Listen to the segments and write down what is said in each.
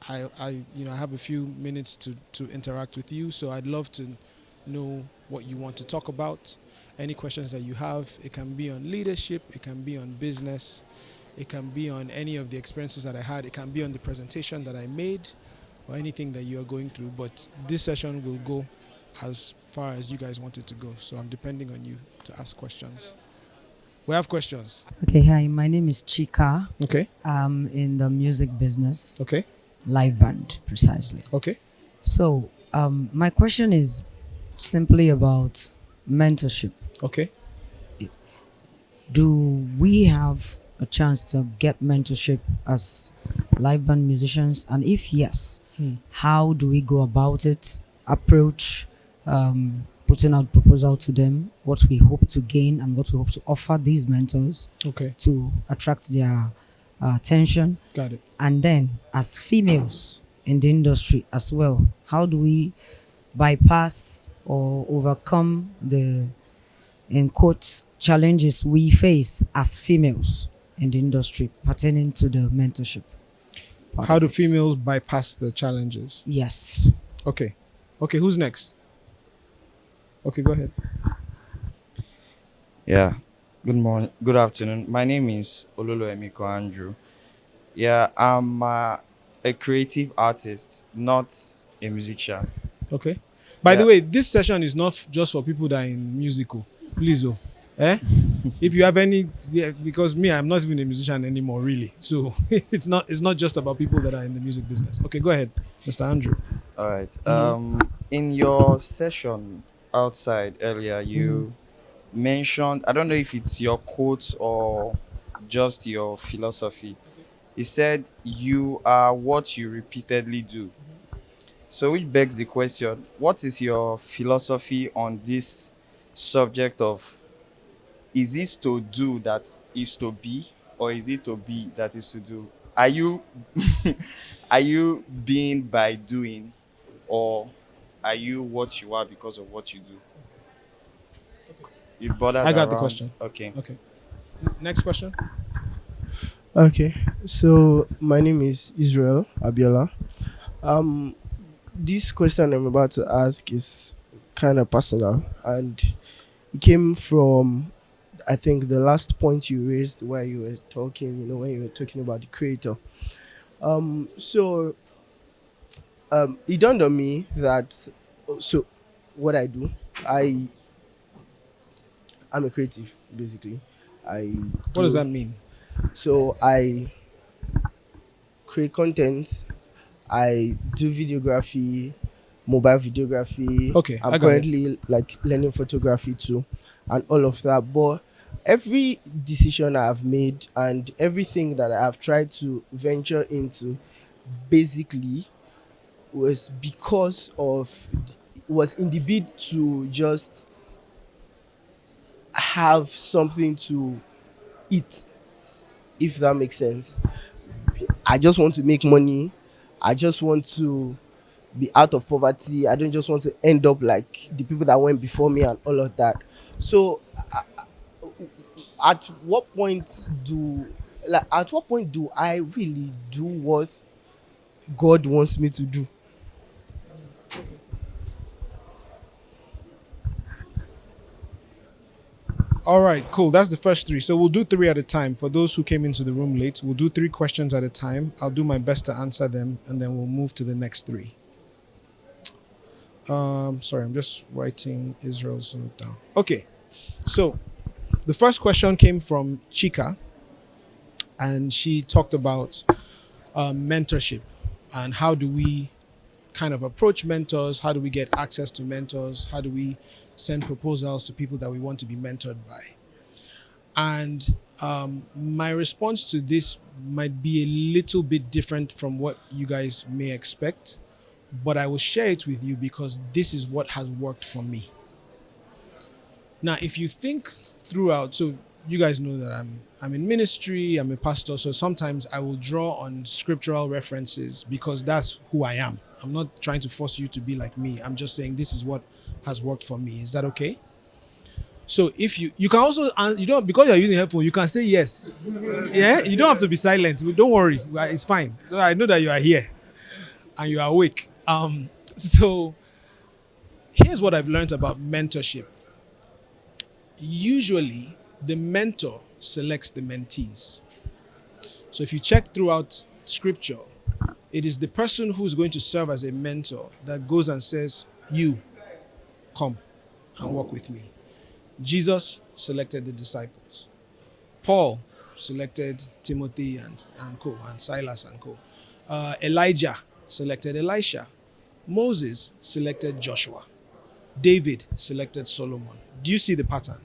I have a few minutes to interact with you. So I'd love to know what you want to talk about. Any questions that you have, it can be on leadership, it can be on business, it can be on any of the experiences that I had, it can be on the presentation that I made, or anything that you are going through. But this session will go as far as you guys want it to go. So I'm depending on you to ask questions. We have questions. Okay, hi, my name is Chika. Okay. I'm in the music business, Okay. live band precisely. Okay. So, my question is simply about mentorship. Okay. Do we have a chance to get mentorship as live band musicians? And if yes, how do we go about it? Approach, putting out proposal to them, what we hope to gain and what we hope to offer these mentors Okay. to attract their attention. Got it. And then, as females in the industry as well, how do we bypass or overcome the, in quotes, challenges we face as females in the industry pertaining to the mentorship? How do females bypass the challenges? Yes. Okay. Okay, who's next? Okay, go ahead. Yeah. Good morning. Good afternoon. My name is Ololo Emiko Andrew. Yeah, I'm a creative artist, not a musician. Okay. By the Yeah. way, this session is not just for people that are in musical. Please, oh. If you have any, yeah, because me, I'm not even a musician anymore, really. So it's not just about people that are in the music business. Okay, go ahead, Mr. Andrew. All right. In your session outside earlier, you mentioned, I don't know if it's your quote or just your philosophy. You said you are what you repeatedly do. So which begs the question, what is your philosophy on this subject of, is it to do that is to be, or is it to be that is to do? Are you are you being by doing, or are you what you are because of what you do? It borders I got the around. question. Okay. Okay. Next question. Okay, so my name is Israel Abiola. This question I'm about to ask is kind of personal, and it came from, I think, the last point you raised where you were talking, when you were talking about the creator. So it dawned on me that, so what I do, I'm a creative, basically. What does that mean? So I create content, I do videography, mobile videography. Okay, I I'm got it. currently like learning photography too, and all of that. But every decision I have made and everything that I have tried to venture into, basically, was because of was in the bid to just have something to eat, if that makes sense. I just want to make money. I just want to be out of poverty. I don't just want to end up like the people that went before me and all of that. So, at what point do I really do what God wants me to do? All right, cool. That's the first three. So we'll do three at a time. For those who came into the room late, we'll do three questions at a time. I'll do my best to answer them, and then we'll move to the next three. Sorry, I'm just writing Israel's note down. Okay, so the first question came from Chika, and she talked about mentorship and how do we kind of approach mentors, how do we get access to mentors, how do we send proposals to people that we want to be mentored by. And my response to this might be a little bit different from what you guys may expect, but I will share it with you because this is what has worked for me. Now, if you think throughout, so you guys know that I'm in ministry, I'm a pastor, so sometimes I will draw on scriptural references because that's who I am. I'm not trying to force you to be like me. I'm just saying this is what has worked for me. Is that okay? So if you can also, you don't, because you're using headphone, you can say yes. Yeah, you don't have to be silent. Don't worry, it's fine. So I know that you are here. and you're awake. So here's what I've learned about mentorship. Usually, the mentor selects the mentees. So if you check throughout scripture, it is the person who's going to serve as a mentor that goes and says, "You come and walk with me." Jesus selected the disciples. Paul selected Timothy and co, and Silas and co. Elijah selected Elisha. Moses selected Joshua. David selected Solomon. Do you see the pattern?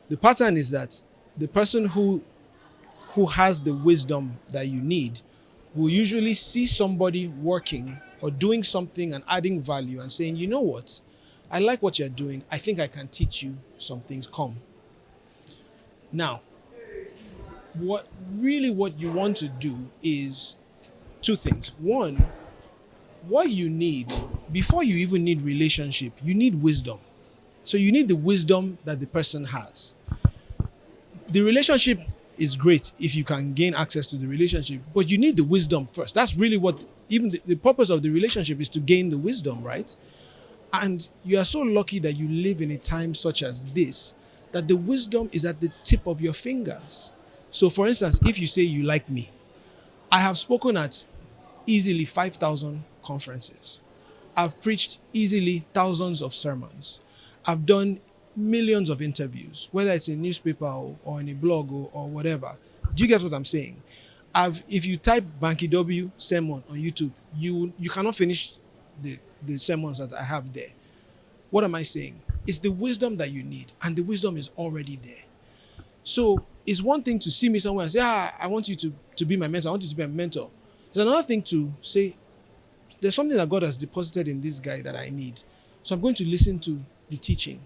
The pattern is that the person who has the wisdom that you need will usually see somebody working or doing something and adding value and saying, "You know what? I like what you're doing. I think I can teach you some things. Come." Now, what you want to do is two things. One, what you need before you even need relationship, you need wisdom. So you need the wisdom that the person has. The relationship is great if you can gain access to the relationship, but you need the wisdom first. That's really what, even the purpose of the relationship is to gain the wisdom, right? And you are so lucky that you live in a time such as this, that the wisdom is at the tip of your fingers. So for instance, if you say you like me, I have spoken at easily 5,000 conferences. I've preached easily thousands of sermons. I've done millions of interviews, whether it's in newspaper or in a blog or whatever. Do you get what I'm saying? If you type Banky W sermon on YouTube, you cannot finish the sermons that I have there. What am I saying? It's the wisdom that you need, and the wisdom is already there. So it's one thing to see me somewhere and say, I want you to be my mentor. I want you to be a mentor. It's another thing to say, there's something that God has deposited in this guy that I need. So I'm going to listen to the teaching.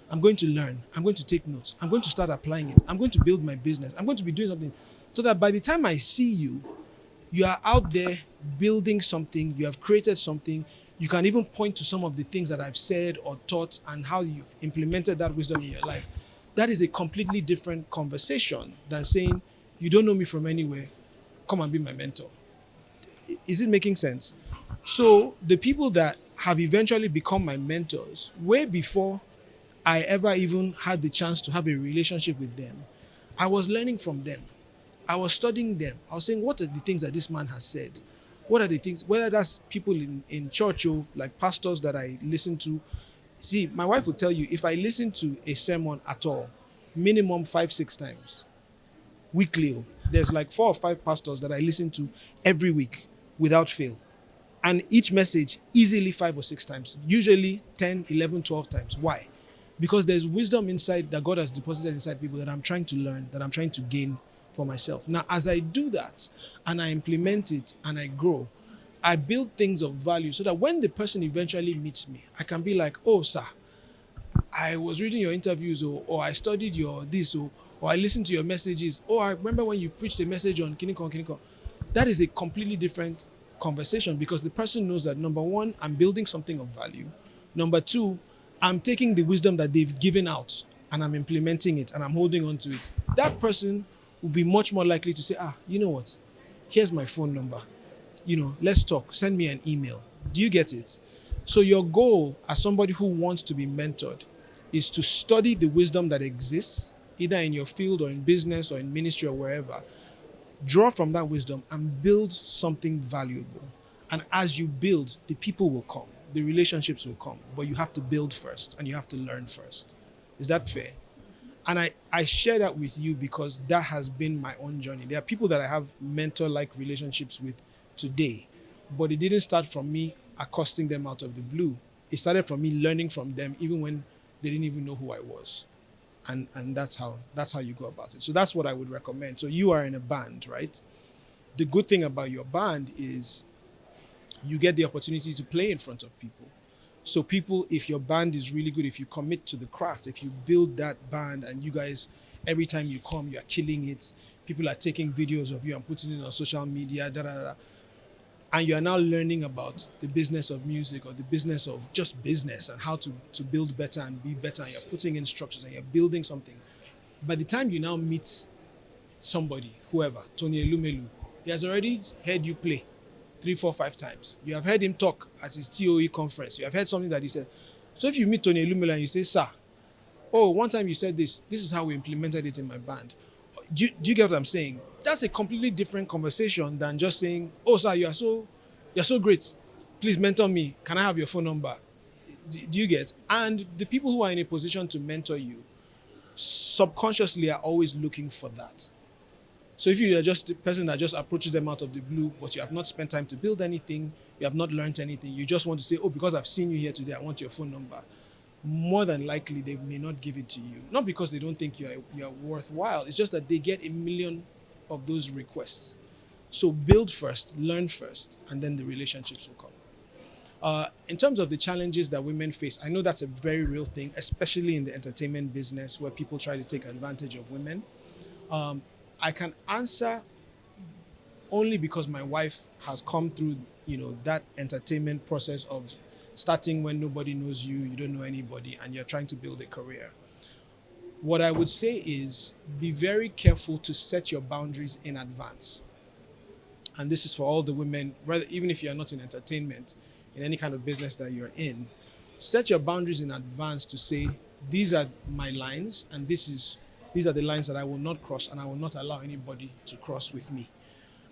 I'm going to learn. I'm going to take notes. I'm going to start applying it. I'm going to build my business. I'm going to be doing something so that by the time I see you, you are out there building something. You have created something. You can even point to some of the things that I've said or taught and how you've implemented that wisdom in your life. That is a completely different conversation than saying, "You don't know me from anywhere. Come and be my mentor." Is it making sense? So the people that have eventually become my mentors, way before I ever even had the chance to have a relationship with them, I was learning from them. I was studying them. I was saying, what are the things that this man has said? What are the things, whether that's people in church or like pastors that I listen to. See, my wife will tell you, if I listen to a sermon at all, minimum 5-6 times, weekly, there's like 4 or 5 pastors that I listen to every week without fail. And each message easily 5 or 6 times, usually 10, 11, 12 times. Why? Because there's wisdom inside that God has deposited inside people that I'm trying to learn, that I'm trying to gain for myself. Now, as I do that and I implement it and I grow, I build things of value so that when the person eventually meets me, I can be like, "Oh, sir, I was reading your interviews, or I studied your this, or I listened to your messages, or I remember when you preached a message on Kinikon. That is a completely different conversation because the person knows that, number one, I'm building something of value. Number two, I'm taking the wisdom that they've given out and I'm implementing it and I'm holding on to it. That person will be much more likely to say, you know what? Here's my phone number. Let's talk. Send me an email. Do you get it? So your goal as somebody who wants to be mentored is to study the wisdom that exists, either in your field or in business or in ministry or wherever. Draw from that wisdom and build something valuable. And as you build, the people will come, the relationships will come, but you have to build first and you have to learn first. Is that fair? And I share that with you because that has been my own journey. There are people that I have mentor-like relationships with today, but it didn't start from me accosting them out of the blue. It started from me learning from them even when they didn't even know who I was. And that's how you go about it. So that's what I would recommend. So you are in a band, right? The good thing about your band is you get the opportunity to play in front of people. So people, if your band is really good, if you commit to the craft, if you build that band and you guys, every time you come, you are killing it. People are taking videos of you and putting it on social media, and you are now learning about the business of music or the business of just business and how to build better and be better, and you're putting in structures and you're building something. By the time you now meet somebody, whoever, Tony Elumelu, he has already heard you play. three, four, 5 times. You have heard him talk at his TOE conference. You have heard something that he said. So if you meet Tony Elumelu and you say, sir, oh, one time you said this is how we implemented it in my band. Do you get what I'm saying? That's a completely different conversation than just saying, oh, sir, you're so great. Please mentor me. Can I have your phone number? Do you get? And the people who are in a position to mentor you subconsciously are always looking for that. So if you are just the person that just approaches them out of the blue, but you have not spent time to build anything, you have not learned anything, you just want to say, oh, because I've seen you here today, I want your phone number. More than likely, they may not give it to you. Not because they don't think you're worthwhile. It's just that they get a million of those requests. So build first, learn first, and then the relationships will come. In terms of the challenges that women face, I know that's a very real thing, especially in the entertainment business where people try to take advantage of women. I can answer only because my wife has come through, that entertainment process of starting when nobody knows you, you don't know anybody, and you're trying to build a career. What I would say is be very careful to set your boundaries in advance. And this is for all the women, even if you're not in entertainment, in any kind of business that you're in, set your boundaries in advance to say, these are my lines, and these are the lines that I will not cross, and I will not allow anybody to cross with me.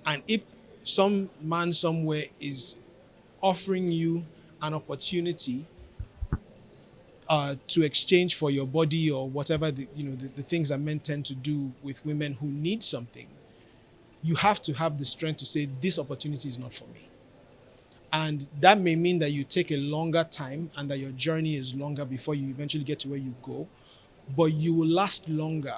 And if some man somewhere is offering you an opportunity to exchange for your body or whatever the things that men tend to do with women who need something, you have to have the strength to say, this opportunity is not for me. And that may mean that you take a longer time and that your journey is longer before you eventually get to where you go, but you will last longer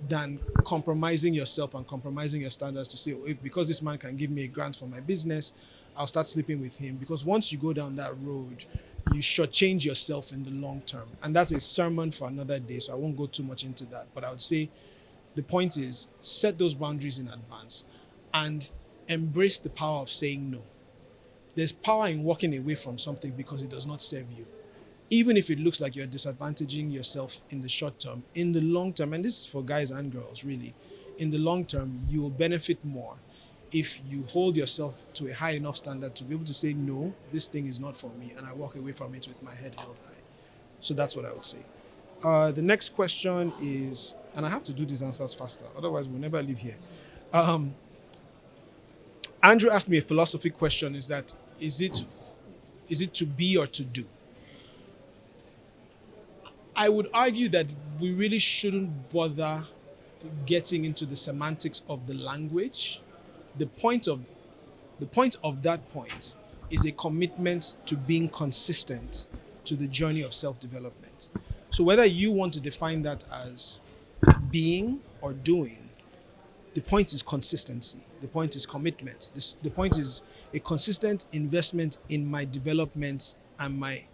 than compromising yourself and compromising your standards to say, oh, because this man can give me a grant for my business, I'll start sleeping with him. Because once you go down that road, you shortchange yourself in the long term. And that's a sermon for another day, so I won't go too much into that. But I would say the point is, set those boundaries in advance and embrace the power of saying no. There's power in walking away from something because it does not serve you. Even if it looks like you're disadvantaging yourself in the short term, in the long term, and this is for guys and girls really, in the long term, you will benefit more if you hold yourself to a high enough standard to be able to say, no, this thing is not for me, and I walk away from it with my head held high. So that's what I would say. The next question is, and I have to do these answers faster, otherwise we'll never leave here. Andrew asked me a philosophy question, is it to be or to do? I would argue that we really shouldn't bother getting into the semantics of the language. The point of that point is a commitment to being consistent to the journey of self-development. So whether you want to define that as being or doing, the point is consistency. The point is commitment. The point is a consistent investment in my development and my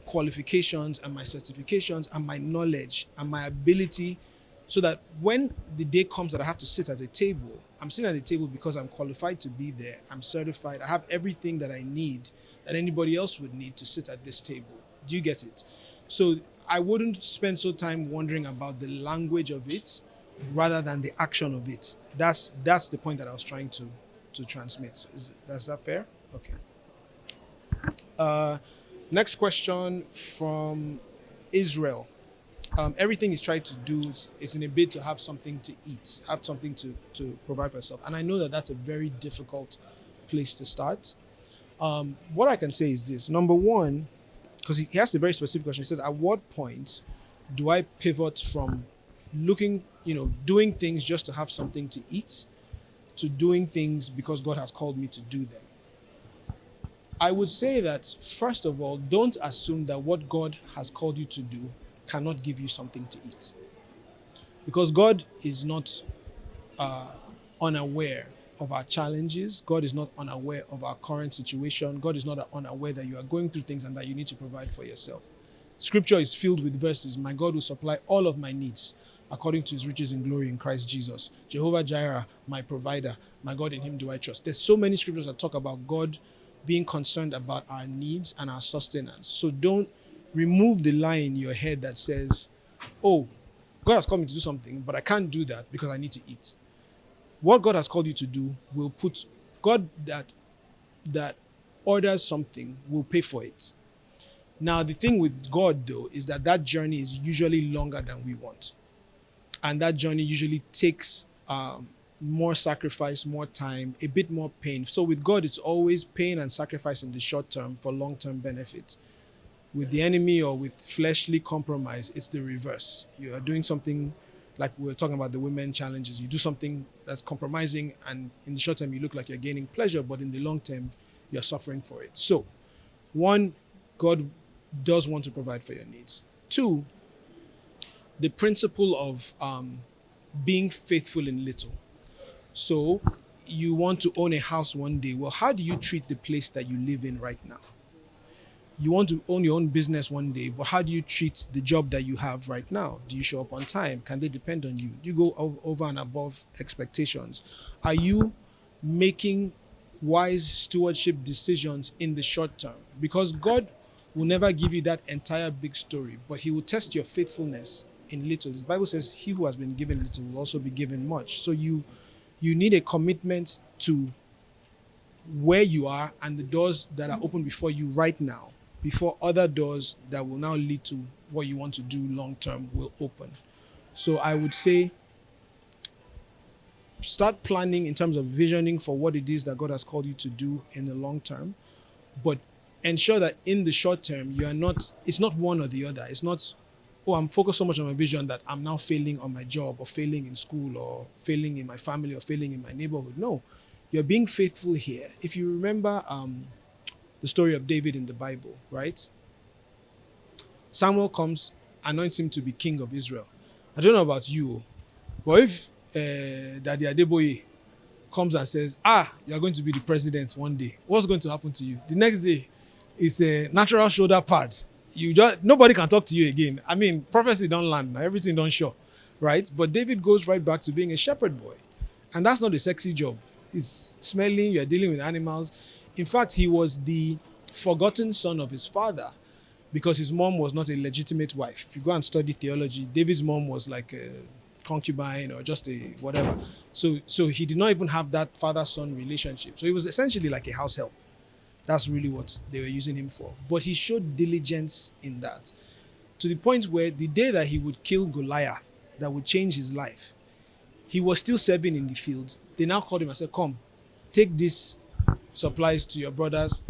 qualifications and my certifications and my knowledge and my ability, so that when the day comes that I have to sit at a table, I'm sitting at a table because I'm qualified to be there. I'm certified. I have everything that I need, that anybody else would need to sit at this table. Do you get it? So I wouldn't spend so time wondering about the language of it rather than the action of it. That's the point that I was trying to transmit. Is that fair? Okay. Next question from Israel. Everything he's trying to do is in a bid to have something to eat, have something to provide for yourself. And I know that that's a very difficult place to start. What I can say is this. Number one, because he asked a very specific question. He said, at what point do I pivot from doing things just to have something to eat to doing things because God has called me to do them? I would say that, first of all, don't assume that what God has called you to do cannot give you something to eat. Because God is not unaware of our challenges. God is not unaware of our current situation. God is not unaware that you are going through things and that you need to provide for yourself. Scripture is filled with verses. My God will supply all of my needs according to his riches in glory in Christ Jesus. Jehovah Jireh, my provider. My God, in him do I trust. There's so many scriptures that talk about God being concerned about our needs and our sustenance. So don't remove the lie in your head that says, oh, God has called me to do something, but I can't do that because I need to eat. What God has called you to do will put God that that orders something will pay for it. Now, the thing with God, though, is that that journey is usually longer than we want. And that journey usually takes more sacrifice, more time, a bit more pain. So with God, it's always pain and sacrifice in the short term for long-term benefit. With the enemy or with fleshly compromise, it's the reverse. You are doing something like we were talking about the women challenges. You do something that's compromising, and in the short term, you look like you're gaining pleasure, but in the long term, you're suffering for it. So, one, God does want to provide for your needs. Two, the principle of being faithful in little. So, you want to own a house one day. Well, how do you treat the place that you live in right now? You want to own your own business one day, but how do you treat the job that you have right now? Do you show up on time? Can they depend on you? Do you go over and above expectations? Are you making wise stewardship decisions in the short term? Because God will never give you that entire big story, but he will test your faithfulness in little. The Bible says he who has been given little will also be given much. So you need a commitment to where you are and the doors that are open before you right now, before other doors that will now lead to what you want to do long term will open. So I would say start planning in terms of visioning for what it is that God has called you to do in the long term, but ensure that in the short term it's not one or the other. It's not, oh, I'm focused so much on my vision that I'm now failing on my job or failing in school or failing in my family or failing in my neighborhood. No, you're being faithful here. If you remember the story of David in the Bible, right? Samuel comes, anoints him to be king of Israel. I don't know about you, but if Daddy Adeboye comes and says, you're going to be the president one day, what's going to happen to you? The next day, it's a natural shoulder pad. Nobody can talk to you again. I mean, prophecy don't land, everything don't show, right? But David goes right back to being a shepherd boy. And that's not a sexy job. It's smelling, you're dealing with animals. In fact, he was the forgotten son of his father because his mom was not a legitimate wife. If you go and study theology, David's mom was like a concubine or just a whatever. So he did not even have that father-son relationship. So he was essentially like a house help. That's really what they were using him for. But he showed diligence in that, to the point where the day that he would kill Goliath, that would change his life, he was still serving in the field. They now called him and said, come, take these supplies to your brothers.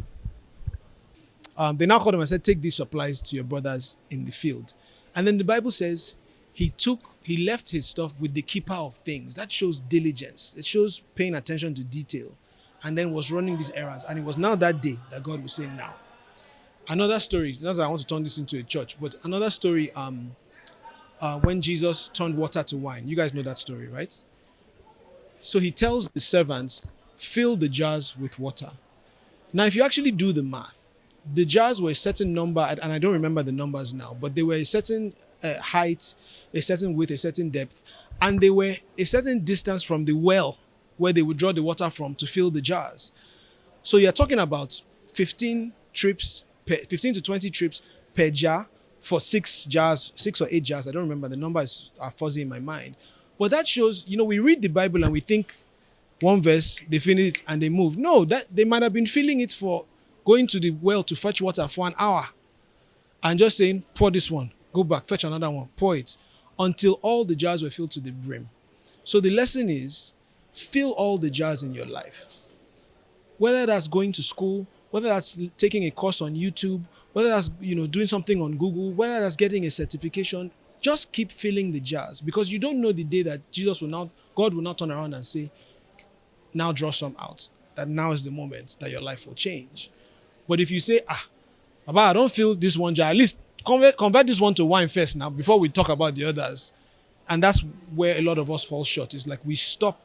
They now called him and said, take these supplies to your brothers in the field. And then the Bible says he left his stuff with the keeper of things. That shows diligence. It shows paying attention to detail. And then was running these errands. And it was now that day that God was saying, now. Another story, not that I want to turn this into a church, but another story, when Jesus turned water to wine. You guys know that story, right? So he tells the servants, fill the jars with water. Now, if you actually do the math, the jars were a certain number, and I don't remember the numbers now, but they were a certain height, a certain width, a certain depth, and they were a certain distance from the well where they would draw the water from to fill the jars. So you're talking about 15 to 20 trips per jar for 6 or 8 jars. I don't remember. The numbers are fuzzy in my mind. But that shows, we read the Bible and we think one verse, they finish it and they move. No, that they might have been filling it for going to the well to fetch water for an hour and just saying, pour this one, go back, fetch another one, pour it, until all the jars were filled to the brim. So the lesson is, fill all the jars in your life. Whether that's going to school, whether that's taking a course on YouTube, whether that's doing something on Google, whether that's getting a certification, just keep filling the jars, because you don't know the day that God will now turn around and say, now draw some out. That now is the moment that your life will change. But if you say, Baba, I don't fill this one jar, at least convert this one to wine first now before we talk about the others. And that's where a lot of us fall short. It's like we stop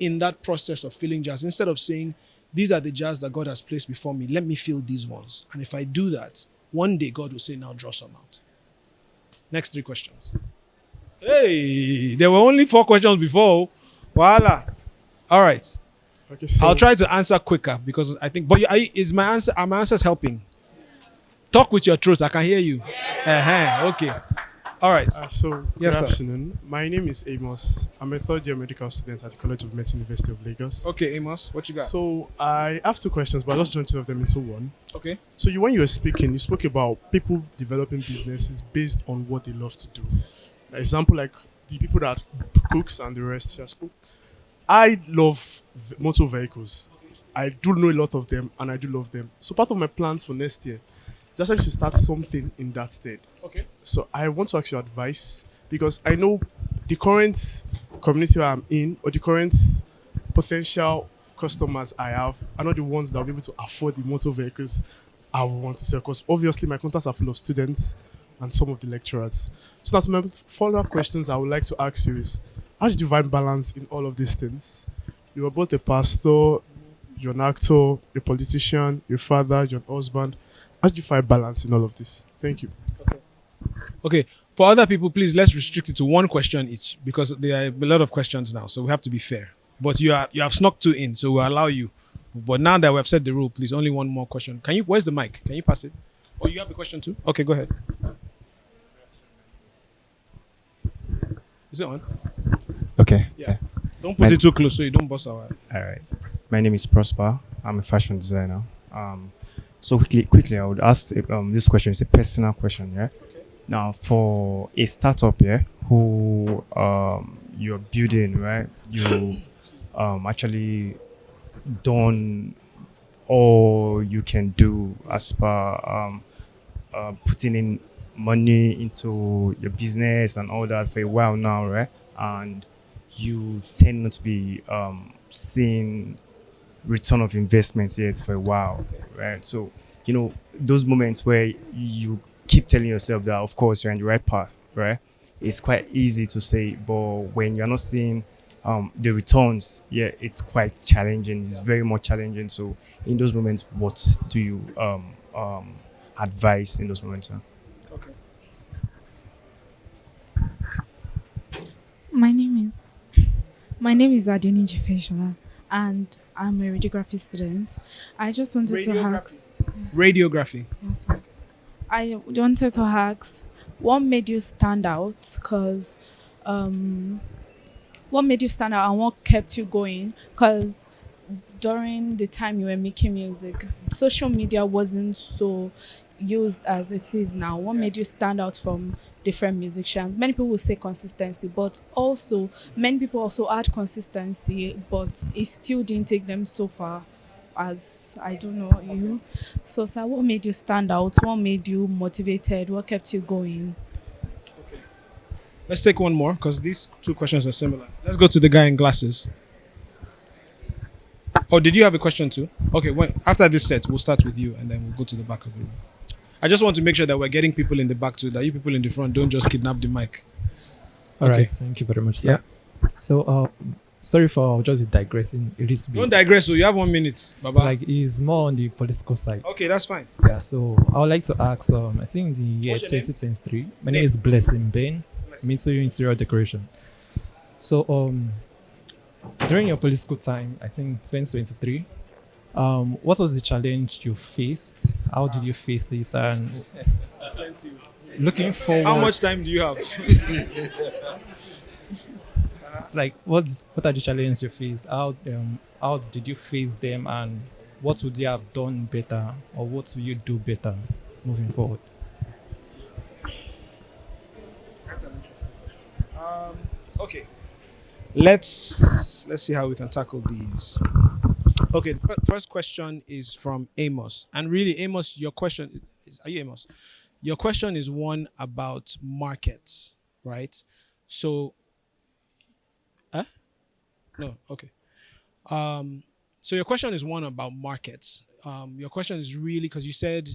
in that process of filling jars instead of saying, these are the jars that God has placed before me. Let me fill these ones. And if I do that, one day God will say, now draw some out. Next 3 questions. Hey, there were only 4 questions before. Voila. All right. Okay, so I'll try to answer quicker because I think, but are my answers helping? Talk with your throat. I can hear you. Okay. All right. Good Yes, sir. afternoon. My name is Amos. I'm a third year medical student at the College of Medicine, University of Lagos. Okay, Amos, what you got? So I have two questions, but I'll just join two of them into one. Okay. So when you were speaking, you spoke about people developing businesses based on what they love to do. For example, like the people that cooks and the rest. Just spoke. I love motor vehicles. I do know a lot of them, and I do love them. So part of my plans for next year is actually to start something in that stead. Okay. So I want to ask your advice because I know the current community I'm in or the current potential customers I have are not the ones that will be able to afford the motor vehicles I would want to sell. Because obviously my contacts are full of students and some of the lecturers. So now some of my follow-up questions I would like to ask you is, how did you find balance in all of these things? You are both a pastor, you're an actor, a politician, your father, your husband. How did you find balance in all of this? Thank you. Okay. For other people, please let's restrict it to one question each because there are a lot of questions now, so we have to be fair. But you have snuck two in, so we'll allow you. But now that we have set the rule, please only one more question. Can you? Where's the mic? Can you pass it? Oh, you have a question too? Okay, go ahead. Is it on? Okay. Yeah. Don't put it too close so you don't bust our. All right. My name is Prosper. I'm a fashion designer. So quickly, I would ask this question. It's a personal question, yeah. Now, for a startup, yeah, who you're building, right? You actually done all you can do as per putting in money into your business and all that for a while now, right? And you tend not to be seeing return of investments yet for a while, right? So, those moments where you keep telling yourself that, of course, you're on the right path, right? It's quite easy to say, but when you're not seeing the returns, yeah, it's quite challenging. It's very much challenging. So, in those moments, what do you advise in those moments? Huh? Okay. My name is Adeniji Feshola, and I'm a radiography student. I just wanted to ask. Radiography. Yes, sir. I wanted to ask, what made you stand out? What made you stand out and what kept you going? Because during the time you were making music, social media wasn't so used as it is now. What made you stand out from different musicians? Many people will say consistency, but also many people also add consistency, but it still didn't take them so far as I don't know you. So, sir, what made you stand out? What made you motivated? What kept you going? Let's take one more because these two questions are similar. Let's go to the guy in glasses. Oh, did you have a question too? Okay, after this set, we'll start with you and then we'll go to the back of the room. I just want to make sure that we're getting people in the back too, that you people in the front don't just kidnap the mic. All Okay. right, thank you very much, sir. So, sorry for just digressing a little bit. Don't digress, so you have 1 minute, Baba. Like, it's more on the political side. Okay, that's fine. Yeah, so I would like to ask, I think in the year What's your name? 2023, my name is Blessing Ben, I'm into interior decoration. So, during your political time, I think 2023, what was the challenge you faced? How did you face it? And looking forward, How much time do you have? it's like what are the challenges you face? How did you face them, and what would you have done better, or what will you do better moving forward? That's an interesting question. Okay. Let's see how we can tackle these. Okay, the first question is from Amos. And really, Amos, your question is, are you Amos? Your question is one about markets, right? So, no, okay. So your question is one about markets. Your question is really because you said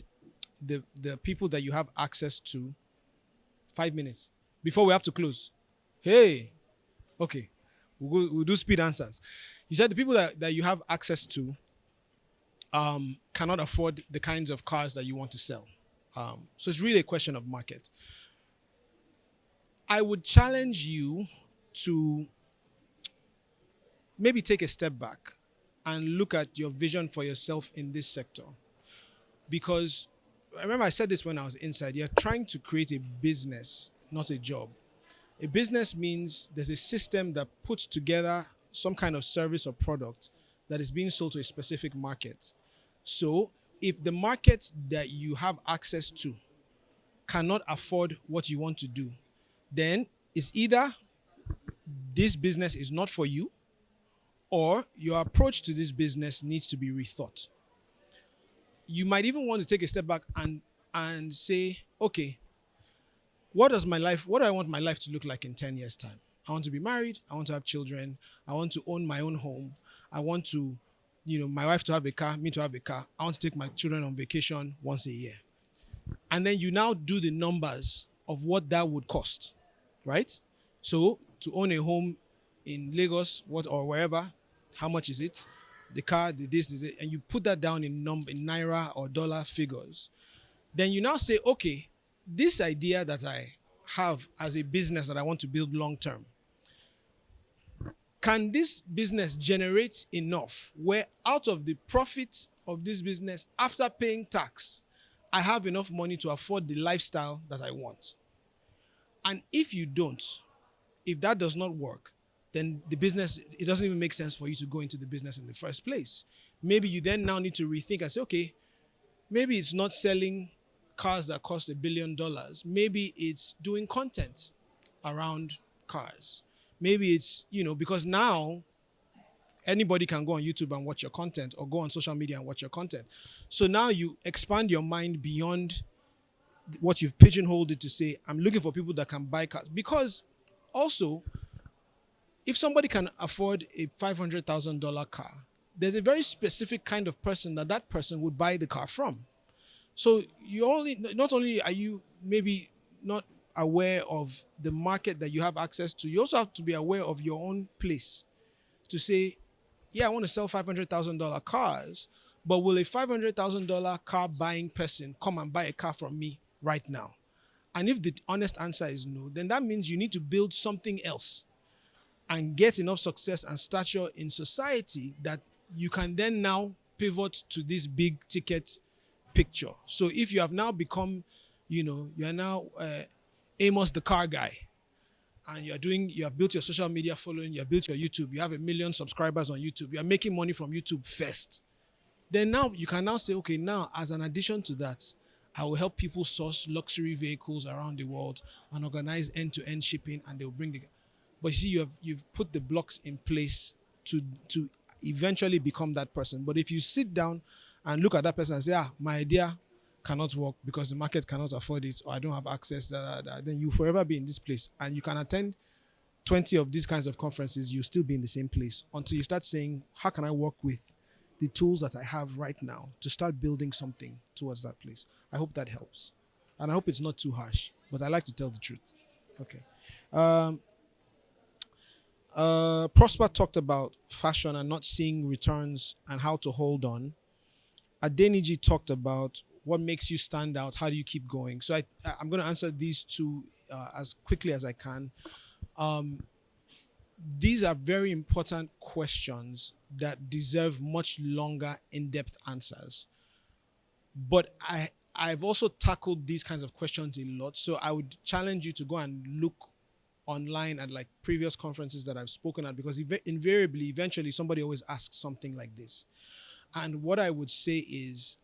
the people that you have access to. 5 minutes before we have to close. Hey, okay, we'll do speed answers. You said the people that you have access to cannot afford the kinds of cars that you want to sell. So it's really a question of market. I would challenge you to maybe take a step back and look at your vision for yourself in this sector. Because I remember I said this when I was inside, you're trying to create a business not a job. A business means there's a system that puts together some kind of service or product that is being sold to a specific market. So if the market that you have access to cannot afford what you want to do, then it's either this business is not for you or your approach to this business needs to be rethought. You might even want to take a step back and say, okay, what do I want my life to look like in 10 years time? I want to be married, I want to have children, I want to own my own home, I want to, my wife to have a car, me to have a car, I want to take my children on vacation once a year. And then you now do the numbers of what that would cost, right? So to own a home in Lagos, what or wherever, how much is it? The car, the this, and you put that down in naira or dollar figures. Then you now say, okay, this idea that I have as a business that I want to build long term, can this business generate enough where out of the profit of this business, after paying tax, I have enough money to afford the lifestyle that I want? And if you don't, if that does not work, then the business, it doesn't even make sense for you to go into the business in the first place. Maybe you then now need to rethink and say, okay, maybe it's not selling cars that cost $1 billion. Maybe it's doing content around cars. Maybe it's, because now anybody can go on YouTube and watch your content or go on social media and watch your content. So now you expand your mind beyond what you've pigeonholed it to say, I'm looking for people that can buy cars. Because also, if somebody can afford a $500,000 car, there's a very specific kind of person that person would buy the car from. So not only are you maybe not aware of the market that you have access to, you also have to be aware of your own place to say, yeah, I want to sell $500,000 cars, but will a $500,000 car buying person come and buy a car from me right now? And if the honest answer is no, then that means you need to build something else and get enough success and stature in society that you can then now pivot to this big ticket picture. So if you have now become, you are now Amos the car guy, and you have built your social media following, you have built your YouTube, you have 1 million subscribers on YouTube, you are making money from YouTube first. Then now you can now say, okay, now as an addition to that, I will help people source luxury vehicles around the world and organize end-to-end shipping, and they'll bring the. But you see, you've put the blocks in place to eventually become that person. But if you sit down and look at that person and say, my idea cannot work because the market cannot afford it, or I don't have access, then you forever be in this place. And you can attend 20 of these kinds of conferences, you still be in the same place until you start saying, how can I work with the tools that I have right now to start building something towards that place? I hope that helps. And I hope it's not too harsh, but I like to tell the truth. Okay. Prosper talked about fashion and not seeing returns and how to hold on. Adeniji talked about what makes you stand out, how do you keep going. So I'm going to answer these two as quickly as I can. These are very important questions that deserve much longer, in-depth answers. But I've also tackled these kinds of questions a lot. So I would challenge you to go and look online at like previous conferences that I've spoken at, because invariably, eventually somebody always asks something like this. And what I would say is,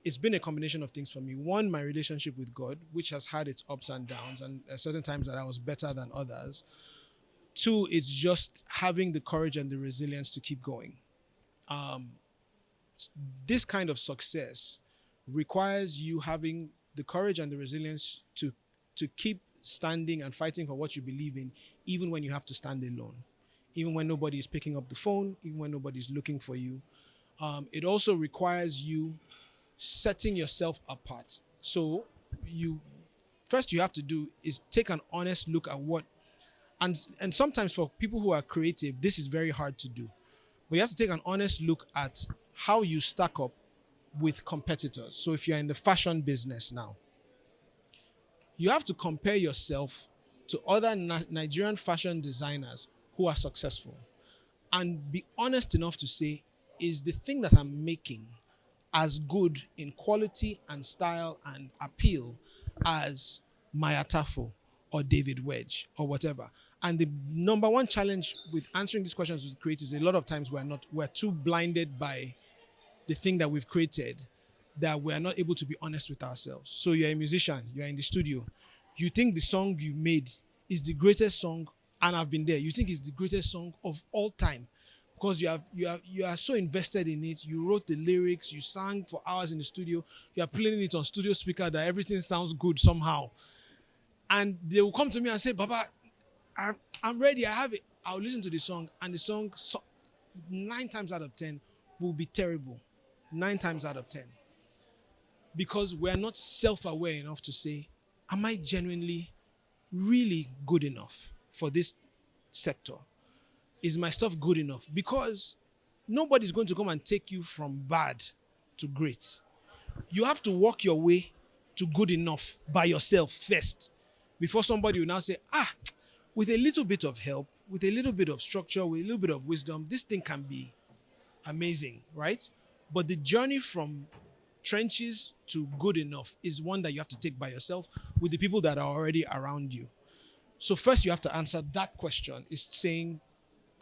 it's been a combination of things for me. One, my relationship with God, which has had its ups and downs, and certain times that I was better than others. Two, it's just having the courage and the resilience to keep going. This kind of success requires you having the courage and the resilience to keep standing and fighting for what you believe in, even when you have to stand alone, even when nobody is picking up the phone, even when nobody's looking for you. It also requires you setting yourself apart. So you have to do is take an honest look at what, and sometimes for people who are creative, this is very hard to do. But you have to take an honest look at how you stack up with competitors. So if you're in the fashion business now, you have to compare yourself to other Nigerian fashion designers who are successful and be honest enough to say, is the thing that I'm making as good in quality and style and appeal as my Atafo or David Wedge or whatever. And the number one challenge with answering these questions with creatives, a lot of times we're too blinded by the thing that we've created that we're not able to be honest with ourselves. So you're a musician, you're in the studio, you think the song you made is the greatest song, and I've been there. You think it's the greatest song of all time because you are so invested in it. You wrote the lyrics, you sang for hours in the studio, you are playing it on studio speaker that everything sounds good somehow. And they will come to me and say, Baba, I'm ready, I have it. I'll listen to the song, and the song 9 times out of 10 will be terrible. 9 times out of 10. Because we're not self-aware enough to say, am I genuinely really good enough for this sector? Is my stuff good enough? Because nobody's going to come and take you from bad to great. You have to work your way to good enough by yourself first before somebody will now say, with a little bit of help, with a little bit of structure, with a little bit of wisdom, this thing can be amazing, right? But the journey from trenches to good enough is one that you have to take by yourself with the people that are already around you. So first you have to answer that question, is saying,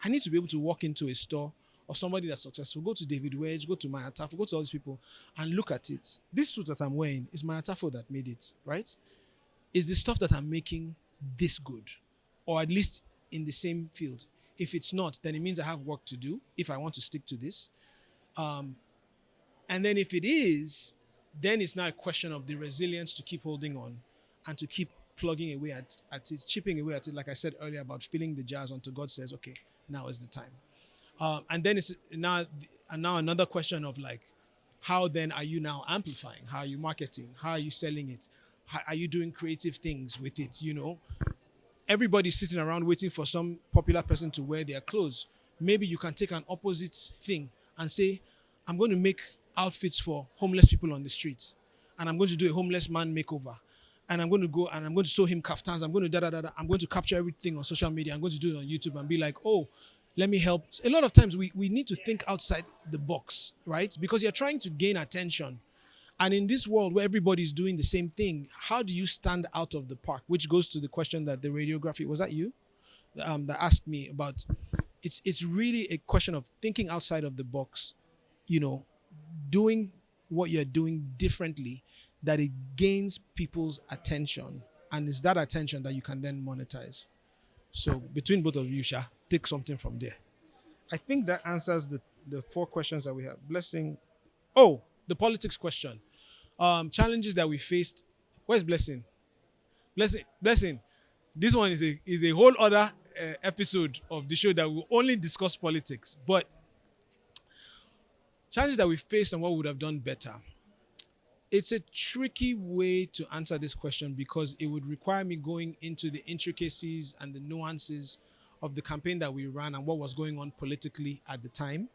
I need to be able to walk into a store of somebody that's successful, go to David Wedge, go to Maya Tafo, go to all these people and look at it. This suit that I'm wearing is Maya Tafo that made it, right? Is the stuff that I'm making this good? Or at least in the same field? If it's not, then it means I have work to do if I want to stick to this. And then if it is, then it's now a question of the resilience to keep holding on and to keep plugging away at it, chipping away at it, like I said earlier about filling the jars until God says, okay, now is the time. And then it's now another question of like, how then are you now amplifying? How are you marketing? How are you selling it? How are you doing creative things with it? You know, everybody's sitting around waiting for some popular person to wear their clothes. Maybe you can take an opposite thing and say, I'm going to make outfits for homeless people on the streets, and I'm going to do a homeless man makeover, and I'm going to go and I'm going to show him kaftans. I'm going to I'm going to capture everything on social media. I'm going to do it on YouTube and be like, oh, let me help. A lot of times we need to think outside the box, right? Because you're trying to gain attention. And in this world where everybody's doing the same thing, how do you stand out of the park? Which goes to the question that the radiography, was that you? That asked me about, it's really a question of thinking outside of the box, you know, doing what you're doing differently, that it gains people's attention. And it's that attention that you can then monetize. So between both of you, Sha, take something from there. I think that answers the 4 questions that we have. Blessing. Oh, the politics question. Challenges that we faced. Where's Blessing? Blessing. This one is a whole other episode of the show that will only discuss politics. But challenges that we faced and what we would have done better. It's a tricky way to answer this question because it would require me going into the intricacies and the nuances of the campaign that we ran and what was going on politically at the time.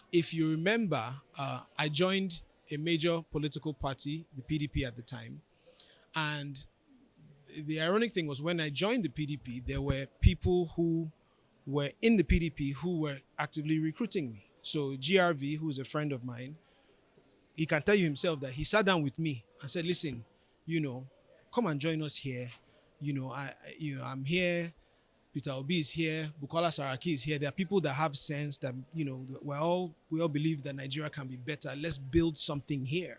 If you remember, I joined a major political party, the PDP at the time. And the ironic thing was when I joined the PDP, there were people who were in the PDP who were actively recruiting me. So GRV, who's a friend of mine, he can tell you himself that he sat down with me and said, listen, you know, come and join us here. You know, I'm here. Peter Obi is here. Bukola Saraki is here. There are people that have sense that, you know, we all believe that Nigeria can be better. Let's build something here.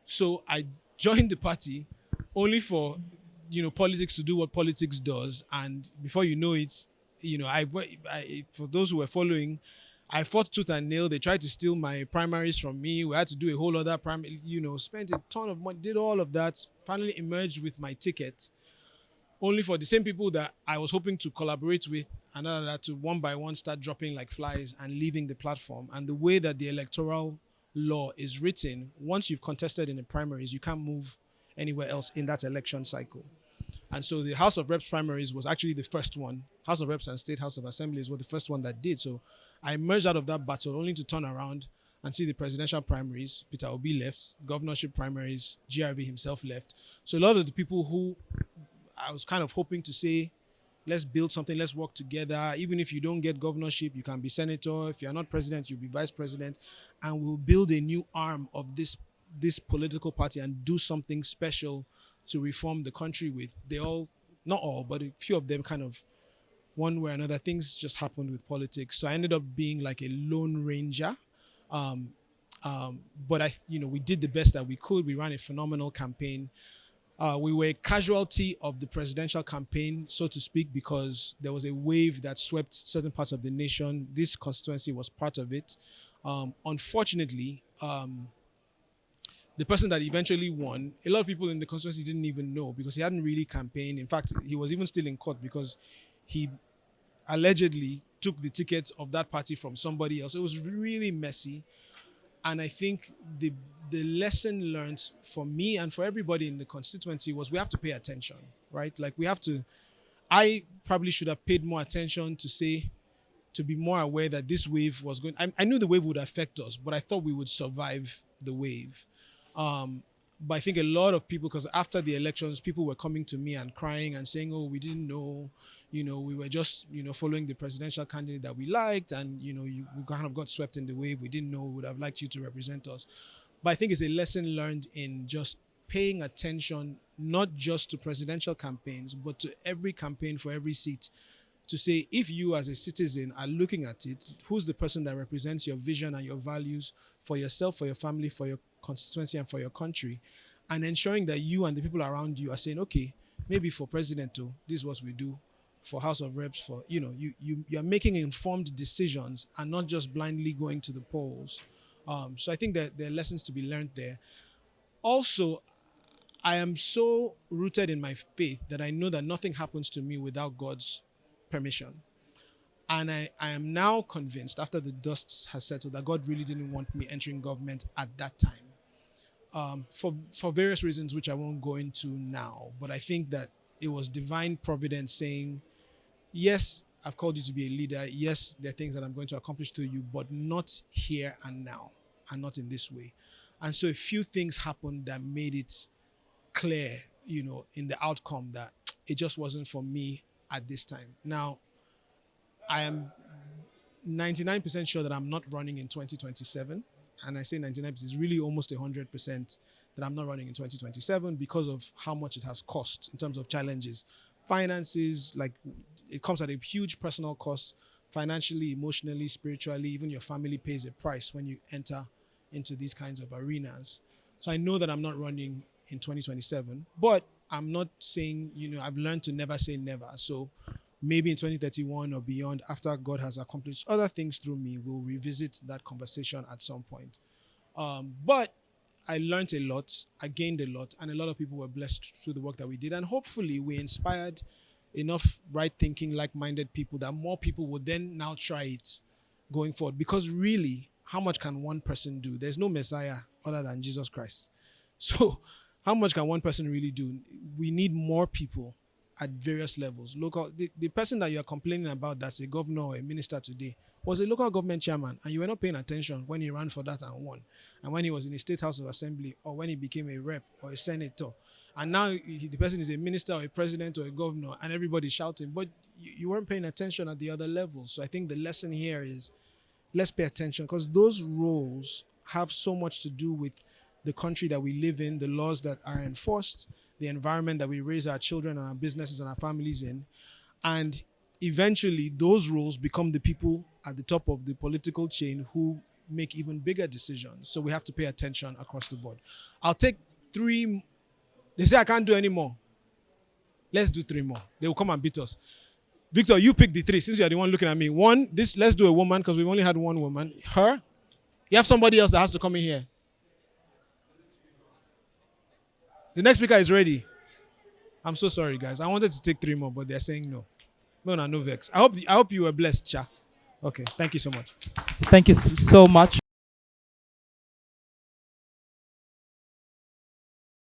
So I joined the party only for, you know, politics to do what politics does. And before you know it, you know, I for those who were following, I fought tooth and nail. They tried to steal my primaries from me. We had to do a whole other primary, you know, spent a ton of money, did all of that, finally emerged with my ticket, only for the same people that I was hoping to collaborate with and that to one by one start dropping like flies and leaving the platform. And the way that the electoral law is written, once you've contested in the primaries, you can't move anywhere else in that election cycle. And so the House of Reps primaries was actually the first one. House of Reps and State House of Assemblies were the first one that did. So I emerged out of that battle only to turn around and see the presidential primaries. Peter Obi left, governorship primaries, GRV himself left. So a lot of the people who I was kind of hoping to say, let's build something, let's work together. Even if you don't get governorship, you can be senator. If you're not president, you'll be vice president. And we'll build a new arm of this political party and do something special to reform the country with, they all, not all, but a few of them kind of, one way or another, things just happened with politics. So I ended up being like a lone ranger. Um, but we did the best that we could. We ran a phenomenal campaign. We were a casualty of the presidential campaign, so to speak, because there was a wave that swept certain parts of the nation. This constituency was part of it. Unfortunately, the person that eventually won, a lot of people in the constituency didn't even know because he hadn't really campaigned. In fact, he was even still in court because he allegedly took the ticket of that party from somebody else. It was really messy. And I think the lesson learned for me and for everybody in the constituency was we have to pay attention, right? Like I probably should have paid more attention to be more aware that this wave was going. I knew the wave would affect us, but I thought we would survive the wave. But I think a lot of people, because after the elections, people were coming to me and crying and saying, oh, we didn't know, we were just, following the presidential candidate that we liked. And, we kind of got swept in the wave. We didn't know, we would have liked you to represent us. But I think it's a lesson learned in just paying attention, not just to presidential campaigns, but to every campaign for every seat, to say, if you as a citizen are looking at it, who's the person that represents your vision and your values for yourself, for your family, for your constituency, and for your country, and ensuring that you and the people around you are saying, okay, maybe for president too, this is what we do. For House of Reps, for you're making informed decisions and not just blindly going to the polls. So I think that there are lessons to be learned there. Also, I am so rooted in my faith that I know that nothing happens to me without God's permission. And I am now convinced, after the dust has settled, that God really didn't want me entering government at that time. For various reasons, which I won't go into now. But I think that it was divine providence saying, yes, I've called you to be a leader. Yes, there are things that I'm going to accomplish through you, but not here and now, and not in this way. And so a few things happened that made it clear, in the outcome that it just wasn't for me at this time. Now, I am 99% sure that I'm not running in 2027. And I say 99%, it's really almost 100% that I'm not running in 2027 because of how much it has cost in terms of challenges. Finances, like it comes at a huge personal cost, financially, emotionally, spiritually. Even your family pays a price when you enter into these kinds of arenas. So I know that I'm not running in 2027, but I'm not saying, I've learned to never say never. So maybe in 2031 or beyond, after God has accomplished other things through me, we'll revisit that conversation at some point. But I learned a lot, I gained a lot, and a lot of people were blessed through the work that we did. And hopefully we inspired enough right-thinking, like-minded people that more people would then now try it going forward. Because really, how much can one person do? There's no Messiah other than Jesus Christ. So how much can one person really do? We need more people at various levels. The person that you are complaining about that's a governor or a minister today was a local government chairman, and you were not paying attention when he ran for that and won, and when he was in a state house of assembly, or when he became a rep or a senator, and now the person is a minister or a president or a governor, and everybody's shouting, but you weren't paying attention at the other levels. So I think the lesson here is let's pay attention, because those roles have so much to do with the country that we live in, the laws that are enforced, the environment that we raise our children and our businesses and our families in. And eventually those roles become the people at the top of the political chain who make even bigger decisions. So we have to pay attention across the board. I'll take 3. They say I can't do any more. Let's do 3 more. They will come and beat us. Victor, you pick the 3 since you're the one looking at me. 1, let's do a woman because we've only had 1 woman. Her. You have somebody else that has to come in here. The next speaker is ready. I'm so sorry, guys. I wanted to take 3 more, but they're saying no. No vex. I hope you were blessed, Cha. Okay, thank you so much. Thank you so much.